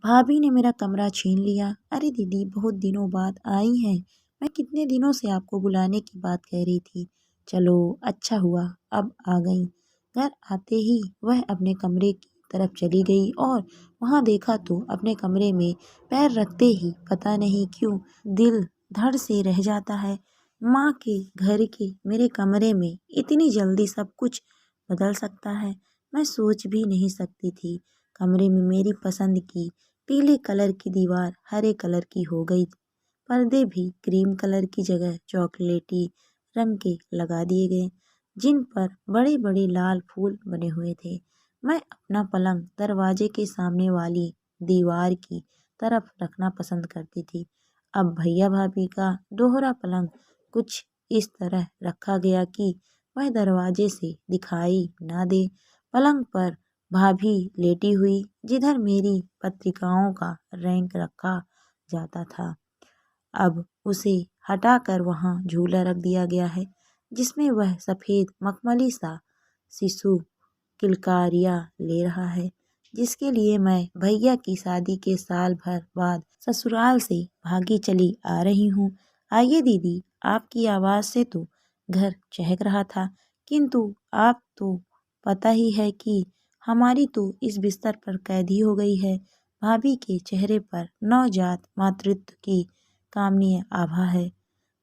भाभी ने मेरा कमरा छीन लिया। अरे दीदी, बहुत दिनों बाद आई हैं। मैं कितने दिनों से आपको बुलाने की बात कह रही थी। चलो अच्छा हुआ अब आ गई। घर आते ही वह अपने कमरे की तरफ चली गई और वहां देखा तो अपने कमरे में पैर रखते ही पता नहीं क्यों दिल धड़ से रह जाता है। माँ के घर के मेरे कमरे में इतनी जल्दी सब कुछ बदल सकता है, मैं सोच भी नहीं सकती थी। कमरे में मेरी पसंद की पीले कलर की दीवार हरे कलर की हो गई। पर्दे भी क्रीम कलर की जगह चॉकलेटी रंग के लगा दिए गए, जिन पर बड़े बड़े लाल फूल बने हुए थे। मैं अपना पलंग दरवाजे के सामने वाली दीवार की तरफ रखना पसंद करती थी। अब भैया भाभी का दोहरा पलंग कुछ इस तरह रखा गया कि वह दरवाजे से दिखाई ना दे। पलंग पर भाभी लेटी हुई, जिधर मेरी पत्रिकाओं का रैंक रखा जाता था, अब उसे हटाकर वहां झूला रख दिया गया है, जिसमें वह सफेद मखमली सा शिशु किलकारियां ले रहा है, जिसके लिए मैं भैया की शादी के साल भर बाद ससुराल से भागी चली आ रही हूँ। आइए दीदी, आपकी आवाज़ से तो घर चहक रहा था, किंतु आप तो पता ही है कि हमारी तो इस बिस्तर पर कैद ही हो गई है। भाभी के चेहरे पर नवजात मातृत्व की कामनीय आभा है।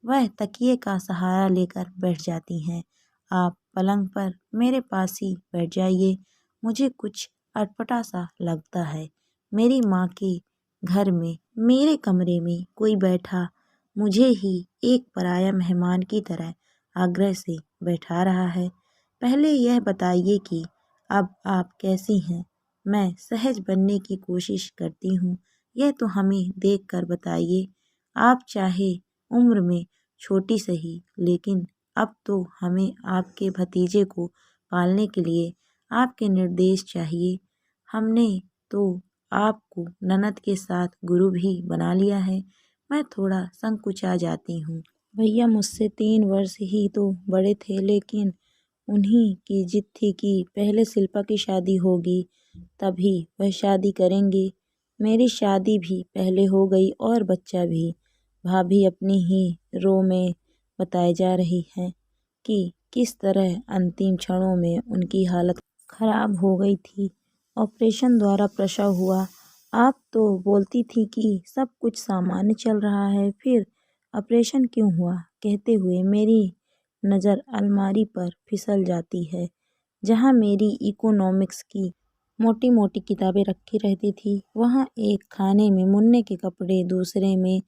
वह तकिए का सहारा लेकर बैठ जाती हैं। आप पलंग पर मेरे पास ही बैठ जाइए। मुझे कुछ अटपटा सा लगता है। मेरी माँ के घर में मेरे कमरे में कोई बैठा मुझे ही एक पराया मेहमान की तरह आग्रह से बैठा रहा है। पहले यह बताइए कि अब आप कैसी हैं? मैं सहज बनने की कोशिश करती हूँ। यह तो हमें देख कर बताइए। आप चाहे उम्र में छोटी सही, लेकिन अब तो हमें आपके भतीजे को पालने के लिए आपके निर्देश चाहिए। हमने तो आपको ननद के साथ गुरु भी बना लिया है। मैं थोड़ा संकुचा जाती हूँ। भैया मुझसे 3 वर्ष ही तो बड़े थे, लेकिन उन्हीं की जिद थी कि पहले शिल्पा की शादी होगी, तभी वह शादी करेंगे। मेरी शादी भी पहले हो गई और बच्चा भी। भाभी अपनी ही रो में बताए जा रही है कि किस तरह अंतिम क्षणों में उनकी हालत खराब हो गई थी। ऑपरेशन द्वारा प्रसव हुआ। आप तो बोलती थी कि सब कुछ सामान्य चल रहा है, फिर ऑपरेशन क्यों हुआ? कहते हुए मेरी नज़र अलमारी पर फिसल जाती है, जहाँ मेरी इकोनॉमिक्स की मोटी मोटी किताबें रखी रहती थी। वहाँ एक खाने में मुन्ने के कपड़े, दूसरे में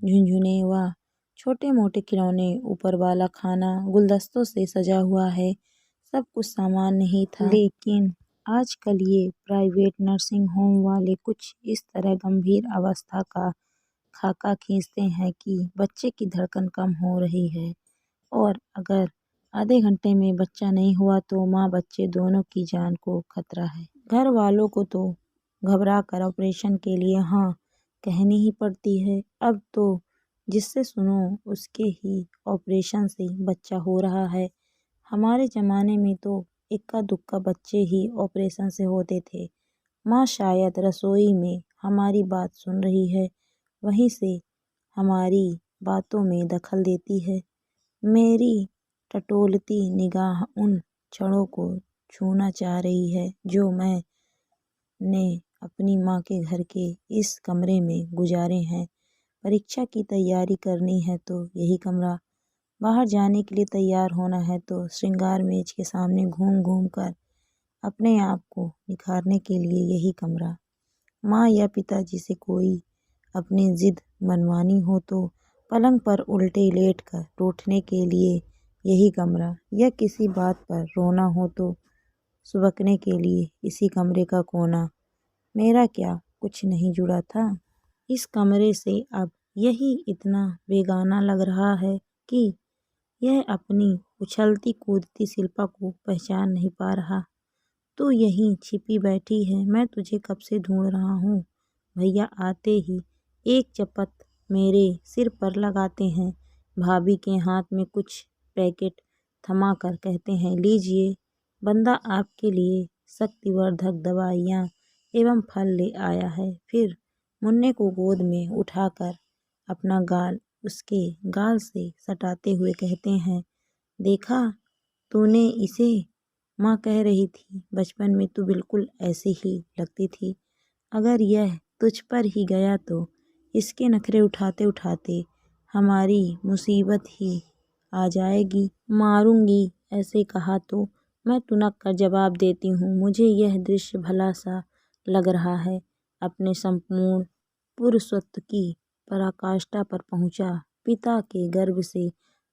झुनझुने व छोटे मोटे खिलौने, ऊपर वाला खाना गुलदस्तों से सजा हुआ है। सब कुछ सामान नहीं था, लेकिन आजकल ये प्राइवेट नर्सिंग होम वाले कुछ इस तरह गंभीर अवस्था का खाका खींचते हैं कि बच्चे की धड़कन कम हो रही है, और अगर आधे घंटे में बच्चा नहीं हुआ तो माँ बच्चे दोनों की जान को खतरा है। घर वालों को तो घबरा कर ऑपरेशन के लिए हाँ कहनी ही पड़ती है। अब तो जिससे सुनो उसके ही ऑपरेशन से बच्चा हो रहा है। हमारे ज़माने में तो इक्का दुक्का बच्चे ही ऑपरेशन से होते थे। माँ शायद रसोई में हमारी बात सुन रही है, वहीं से हमारी बातों में दखल देती है। मेरी टटोलती निगाह उन क्षणों को छूना चाह रही है जो मैंने अपनी माँ के घर के इस कमरे में गुजारे हैं। परीक्षा की तैयारी करनी है तो यही कमरा, बाहर जाने के लिए तैयार होना है तो श्रृंगार मेज के सामने घूम घूम कर अपने आप को निखारने के लिए यही कमरा। माँ या पिताजी से कोई अपनी जिद मनवानी हो तो पलंग पर उल्टे लेट कर रूठने के लिए यही कमरा, या किसी बात पर रोना हो तो सुबकने के लिए इसी कमरे का कोना। मेरा क्या कुछ नहीं जुड़ा था इस कमरे से? अब यही इतना बेगाना लग रहा है कि यह अपनी उछलती कूदती शिल्पा को पहचान नहीं पा रहा। तू यहीं छिपी बैठी है, मैं तुझे कब से ढूंढ रहा हूँ। भैया आते ही एक चपत मेरे सिर पर लगाते हैं। भाभी के हाथ में कुछ पैकेट थमा कर कहते हैं, लीजिए, बंदा आपके लिए शक्तिवर्धक दवाइयाँ एवं फल ले आया है। फिर मुन्ने को गोद में उठाकर अपना गाल उसके गाल से सटाते हुए कहते हैं, देखा तूने इसे? माँ कह रही थी, बचपन में तू बिल्कुल ऐसी ही लगती थी। अगर यह तुझ पर ही गया तो इसके नखरे उठाते उठाते हमारी मुसीबत ही आ जाएगी। मारूंगी ऐसे कहा तो मैं तुनक कर जवाब देती हूँ, मुझे यह दृश्य भला सा लग रहा है। अपने संपूर्ण पुरुषत्व की पराकाष्ठा पर पहुंचा पिता के गर्भ से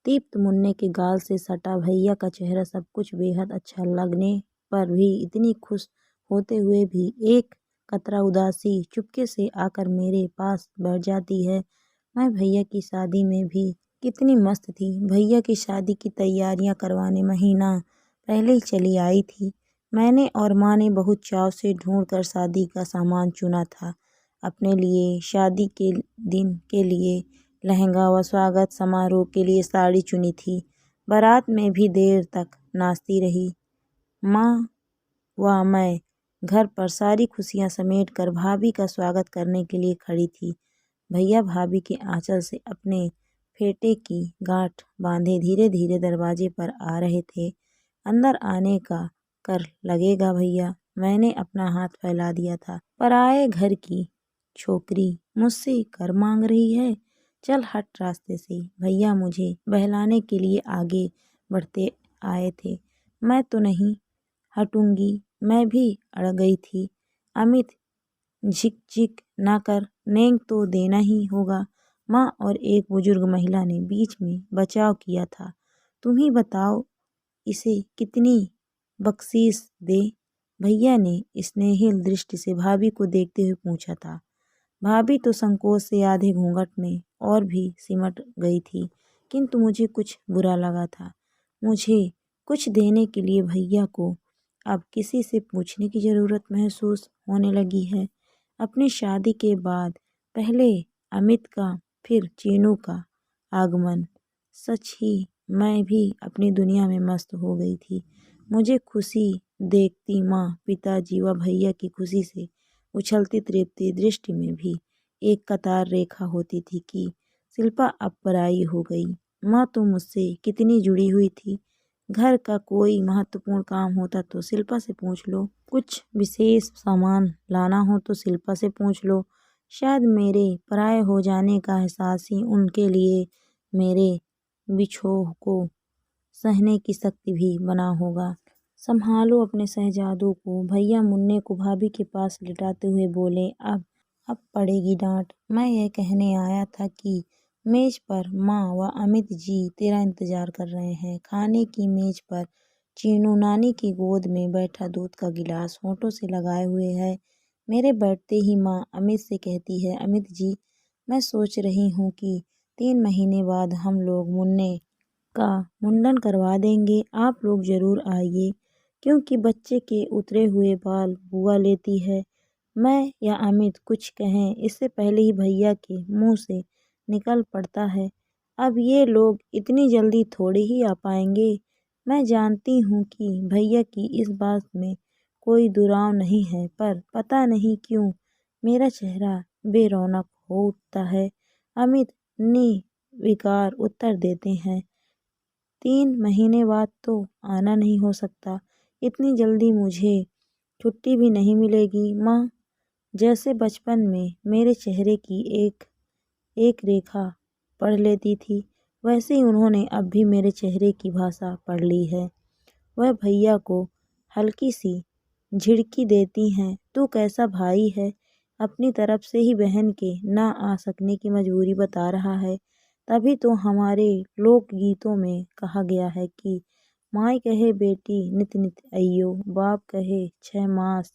दीप्त मुन्ने के गाल से सटा भैया का चेहरा सब कुछ बेहद अच्छा लगने पर भी इतनी खुश होते हुए भी एक कतरा उदासी चुपके से आकर मेरे पास बैठ जाती है। मैं भैया की शादी में भी कितनी मस्त थी। भैया की शादी की तैयारियां करवाने महीना पहले ही चली आई थी। मैंने और माँ ने बहुत चाव से ढूंढ कर शादी का सामान चुना था। अपने लिए शादी के दिन के लिए लहंगा व स्वागत समारोह के लिए साड़ी चुनी थी। बारात में भी देर तक नाचती रही। माँ व मैं घर पर सारी खुशियाँ समेट कर भाभी का स्वागत करने के लिए खड़ी थी। भैया भाभी के आंचल से अपने फेटे की गांठ बांधे धीरे धीरे दरवाजे पर आ रहे थे। अंदर आने का कर लगेगा भैया, मैंने अपना हाथ फैला दिया था। पराए घर की छोकरी मुझसे कर मांग रही है, चल हट रास्ते से। भैया मुझे बहलाने के लिए आगे बढ़ते आए थे। मैं तो नहीं हटूंगी, मैं भी अड़ गई थी। अमित झिक झिक ना कर, नेंग तो देना ही होगा। माँ और एक बुजुर्ग महिला ने बीच में बचाव किया था। तुम ही बताओ इसे कितनी बख्शीश दे? भैया ने स्नेहिल दृष्टि से भाभी को देखते हुए पूछा था। भाभी तो संकोच से आधे घूंघट में और भी सिमट गई थी, किंतु मुझे कुछ बुरा लगा था। मुझे कुछ देने के लिए भैया को अब किसी से पूछने की ज़रूरत महसूस होने लगी है। अपनी शादी के बाद पहले अमित का फिर चीनू का आगमन, सच ही मैं भी अपनी दुनिया में मस्त हो गई थी। मुझे खुशी देखती माँ, पिताजी व भैया की खुशी से उछलती तृप्ति दृष्टि में भी एक कतार रेखा होती थी कि शिल्पा अब पराई हो गई। माँ तो मुझसे कितनी जुड़ी हुई थी। घर का कोई महत्वपूर्ण काम होता तो शिल्पा से पूछ लो, कुछ विशेष सामान लाना हो तो शिल्पा से पूछ लो। शायद मेरे पराये हो जाने का एहसास ही उनके लिए मेरे बिछोह को सहने की शक्ति भी बना होगा। संभालो अपने शहजादों को। भैया मुन्ने को भाभी के पास लिटाते हुए बोले, अब पड़ेगी डांट। मैं यह कहने आया था कि मेज पर माँ व अमित जी तेरा इंतजार कर रहे हैं। खाने की मेज पर चीनू नानी की गोद में बैठा दूध का गिलास होठों से लगाए हुए है। मेरे बैठते ही माँ अमित से कहती है, अमित जी मैं सोच रही हूँ कि 3 महीने बाद हम लोग मुन्ने का मुंडन करवा देंगे। आप लोग जरूर आइए, क्योंकि बच्चे के उतरे हुए बाल बुआ लेती है। मैं या अमित कुछ कहें इससे पहले ही भैया के मुंह से निकल पड़ता है, अब ये लोग इतनी जल्दी थोड़ी ही आ पाएंगे। मैं जानती हूँ कि भैया की इस बात में कोई दुराव नहीं है, पर पता नहीं क्यों मेरा चेहरा बेरौनक हो उठता है। अमित निर्विकार उत्तर देते हैं, 3 महीने बाद तो आना नहीं हो सकता। इतनी जल्दी मुझे छुट्टी भी नहीं मिलेगी। माँ जैसे बचपन में मेरे चेहरे की एक एक रेखा पढ़ लेती थी, वैसे ही उन्होंने अब भी मेरे चेहरे की भाषा पढ़ ली है। वह भैया को हल्की सी झिड़की देती हैं, तू कैसा भाई है? अपनी तरफ से ही बहन के ना आ सकने की मजबूरी बता रहा है। तभी तो हमारे लोकगीतों में कहा गया है कि माई कहे बेटी नित नित अइयो, बाप कहे 6 मास,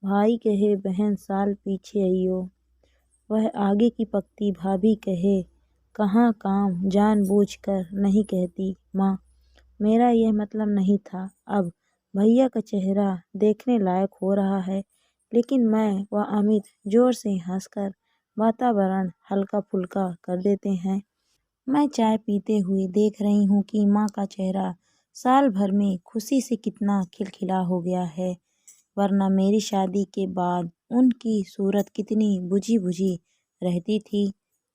भाई कहे बहन साल पीछे अइयो। वह आगे की पंक्ति भाभी कहे कहाँ काम जानबूझकर नहीं कहती। माँ मेरा यह मतलब नहीं था। अब भैया का चेहरा देखने लायक हो रहा है, लेकिन मैं व अमित जोर से हंसकर वातावरण हल्का फुल्का कर देते हैं। मैं चाय पीते हुए देख रही हूँ कि माँ का चेहरा साल भर में खुशी से कितना खिलखिला हो गया है। वरना मेरी शादी के बाद उनकी सूरत कितनी बुझी बुझी रहती थी।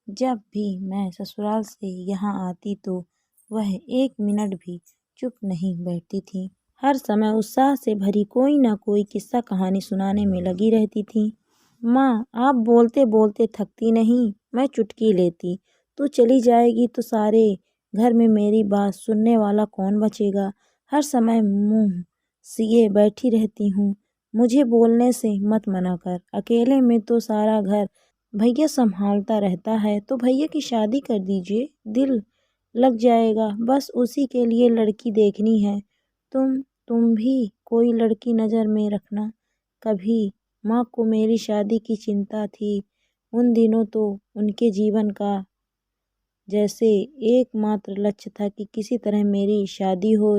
जब भी मैं ससुराल से यहाँ आती तो वह 1 मिनट भी चुप नहीं बैठती थी। हर समय उत्साह से भरी कोई न कोई किस्सा कहानी सुनाने में लगी रहती थी। माँ, आप बोलते बोलते थकती नहीं, मैं चुटकी लेती। तू चली जाएगी तो सारे घर में मेरी बात सुनने वाला कौन बचेगा। हर समय मुँह सिए बैठी रहती हूँ। मुझे बोलने से मत मना कर। अकेले में तो सारा घर भैया संभालता रहता है, तो भैया की शादी कर दीजिए, दिल लग जाएगा। बस उसी के लिए लड़की देखनी है। तुम भी कोई लड़की नज़र में रखना। कभी माँ को मेरी शादी की चिंता थी। उन दिनों तो उनके जीवन का जैसे एकमात्र लक्ष्य था कि किसी तरह मेरी शादी हो,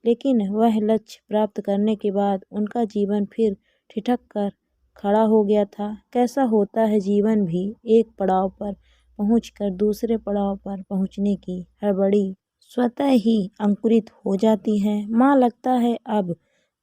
लेकिन वह लक्ष्य प्राप्त करने के बाद उनका जीवन फिर ठिठक कर खड़ा हो गया था। कैसा होता है जीवन भी, एक पड़ाव पर पहुंचकर दूसरे पड़ाव पर पहुंचने की हड़बड़ी स्वतः ही अंकुरित हो जाती है। माँ, लगता है अब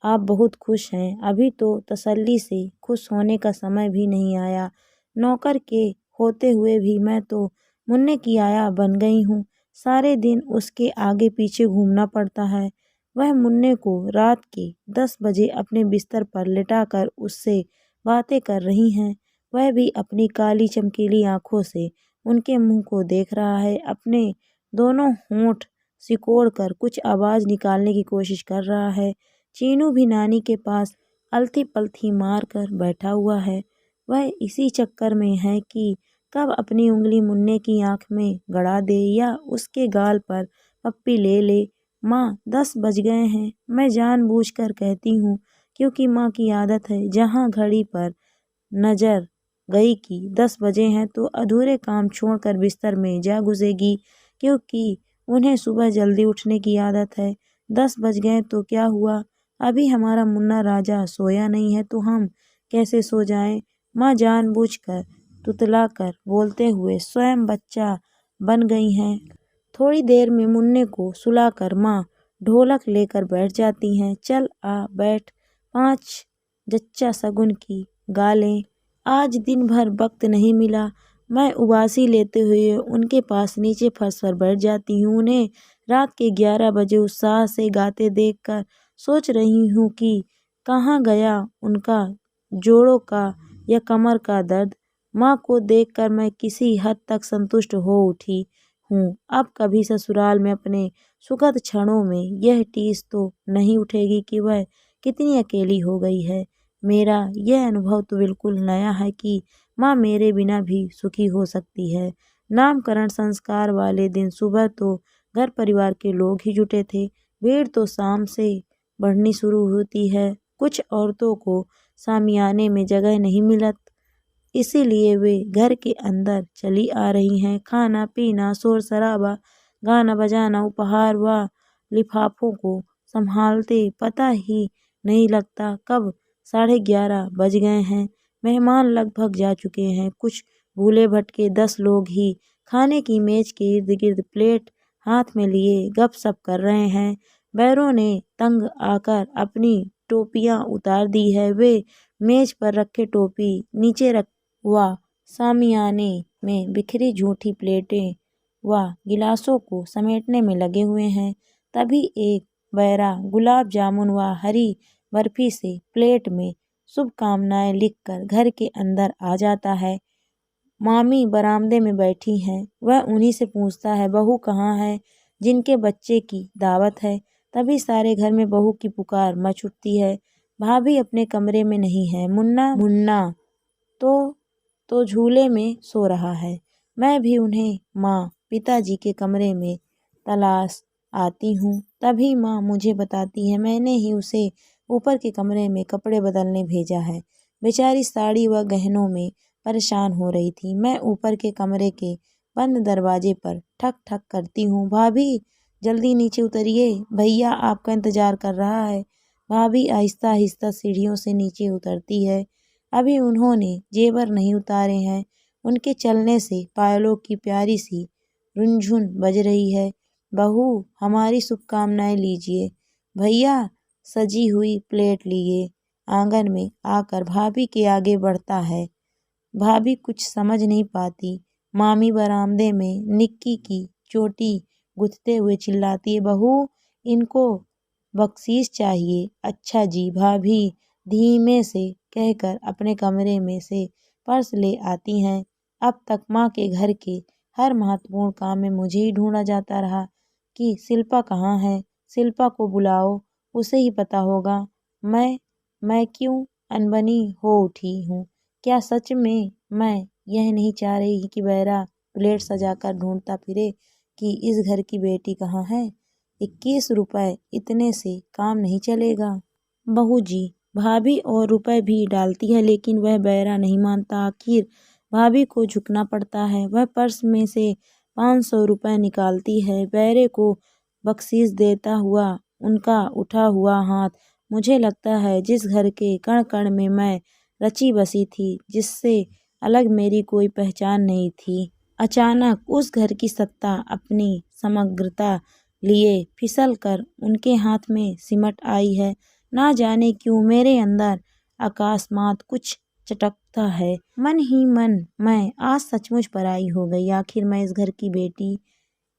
आप बहुत खुश हैं। अभी तो तसल्ली से खुश होने का समय भी नहीं आया। नौकर के होते हुए भी मैं तो मुन्ने की आया बन गई हूँ। सारे दिन उसके आगे पीछे घूमना पड़ता है। वह मुन्ने को रात के 10 बजे अपने बिस्तर पर लिटाकर उससे बातें कर रही हैं। वह भी अपनी काली चमकीली आंखों से उनके मुंह को देख रहा है। अपने दोनों होंठ सिकोड़ कर कुछ आवाज़ निकालने की कोशिश कर रहा है। चीनू भी नानी के पास अलथी पलथी मार कर बैठा हुआ है। वह इसी चक्कर में है कि कब अपनी उंगली मुन्ने की आंख में गड़ा दे या उसके गाल पर पप्पी ले ले। माँ, 10 बज गए हैं। मैं जानबूझकर कहती हूँ क्योंकि माँ की आदत है। जहाँ घड़ी पर नजर गई कि 10 बजे हैं तो अधूरे काम छोड़कर बिस्तर में जा घुसेगी, क्योंकि उन्हें सुबह जल्दी उठने की आदत है। 10 बज गए तो क्या हुआ, अभी हमारा मुन्ना राजा सोया नहीं है तो हम कैसे सो जाएं। माँ जानबूझकर तुतलाकर बोलते हुए स्वयं बच्चा बन गई हैं। थोड़ी देर में मुन्ने को सुलाकर माँ ढोलक लेकर बैठ जाती हैं। चल आ बैठ, 5 जच्चा शगुन की गा लें। आज दिन भर वक्त नहीं मिला। मैं उबासी लेते हुए उनके पास नीचे फर्श पर बैठ जाती हूँ। उन्हें रात के 11 बजे उत्साह से गाते देखकर सोच रही हूँ कि कहाँ गया उनका जोड़ों का या कमर का दर्द। माँ को देखकर मैं किसी हद तक संतुष्ट हो उठी हूँ। अब कभी ससुराल में अपने सुखद क्षणों में यह टीस तो नहीं उठेगी कि वह कितनी अकेली हो गई है। मेरा यह अनुभव तो बिल्कुल नया है कि माँ मेरे बिना भी सुखी हो सकती है। नामकरण संस्कार वाले दिन सुबह तो घर परिवार के लोग ही जुटे थे। भीड़ तो शाम से बढ़नी शुरू होती है। कुछ औरतों को सामियाने में जगह नहीं मिलत, इसीलिए वे घर के अंदर चली आ रही हैं। खाना पीना, शोर शराबा, गाना बजाना, उपहार व लिफाफों को संभालते पता ही नहीं लगता कब 11:30 बज गए हैं। मेहमान लगभग जा चुके हैं। कुछ भूले भटके 10 लोग ही खाने की मेज के इर्द गिर्द प्लेट हाथ में लिए गपशप कर रहे हैं। बैरों ने तंग आकर अपनी टोपियां उतार दी है। वे मेज पर रखे टोपी नीचे रख व सामियाने में बिखरी झूठी प्लेटें व गिलासों को समेटने में लगे हुए हैं। तभी एक बैरा गुलाब जामुन व हरी बर्फी से प्लेट में शुभकामनाएं लिखकर घर के अंदर आ जाता है। मामी बरामदे में बैठी हैं। वह उन्हीं से पूछता है, बहू कहाँ है, जिनके बच्चे की दावत है। तभी सारे घर में बहू की पुकार मच उठती है। भाभी अपने कमरे में नहीं है। मुन्ना मुन्ना तो झूले में सो रहा है। मैं भी उन्हें माँ पिताजी के कमरे में तलाश आती हूँ। तभी माँ मुझे बताती है, मैंने ही उसे ऊपर के कमरे में कपड़े बदलने भेजा है। बेचारी साड़ी व गहनों में परेशान हो रही थी। मैं ऊपर के कमरे के बंद दरवाजे पर ठक ठक करती हूँ। भाभी जल्दी नीचे उतरिए, भैया आपका इंतजार कर रहा है। भाभी आहिस्ता आहिस्ता सीढ़ियों से नीचे उतरती है। अभी उन्होंने जेवर नहीं उतारे हैं। उनके चलने से पायलों की प्यारी सी रुनझुन बज रही है। बहू, हमारी शुभकामनाएं लीजिए। भैया सजी हुई प्लेट लिए आंगन में आकर भाभी के आगे बढ़ता है। भाभी कुछ समझ नहीं पाती। मामी बरामदे में निक्की की चोटी गुथते हुए चिल्लाती है, बहू इनको बख्शीश चाहिए। अच्छा जी। भाभी धीमे से कहकर अपने कमरे में से पर्स ले आती हैं। अब तक माँ के घर के हर महत्वपूर्ण काम में मुझे ही ढूंढा जाता रहा कि शिल्पा कहाँ है। शिल्पा को बुलाओ, उसे ही पता होगा मैं क्यों अनबनी हो उठी हूँ। क्या सच में मैं यह नहीं चाह रही कि बहरा प्लेट सजाकर ढूंढता फिरे कि इस घर की बेटी कहाँ है। 21 रुपए इतने से काम नहीं चलेगा। बहू जी। भाभी और रुपए भी डालती है लेकिन वह बहरा नहीं मानता। आखिर भाभी को झुकना पड़ता है। वह पर्स में से 500 रुपए निकालती है। बहरे को बख्शीश देता हुआ उनका उठा हुआ हाथ मुझे लगता है जिस घर के कण कण में मैं रची बसी थी, जिससे अलग मेरी कोई पहचान नहीं थी, अचानक उस घर की सत्ता अपनी समग्रता लिए फिसल कर उनके हाथ में सिमट आई है। ना जाने क्यों मेरे अंदर अकस्मात कुछ चटकता है। मन ही मन मैं आज सचमुच पराई हो गई। आखिर मैं इस घर की बेटी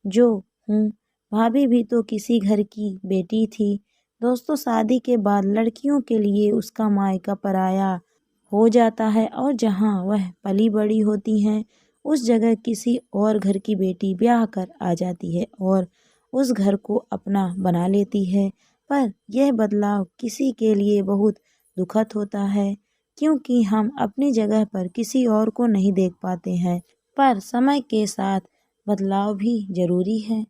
जो हूँ। भाभी भी तो किसी घर की बेटी थी। दोस्तों, शादी के बाद लड़कियों के लिए उसका मायका पराया हो जाता है और जहाँ वह पली बड़ी होती हैं उस जगह किसी और घर की बेटी ब्याह कर आ जाती है और उस घर को अपना बना लेती है। पर यह बदलाव किसी के लिए बहुत दुखद होता है क्योंकि हम अपनी जगह पर किसी और को नहीं देख पाते हैं। पर समय के साथ बदलाव भी जरूरी है।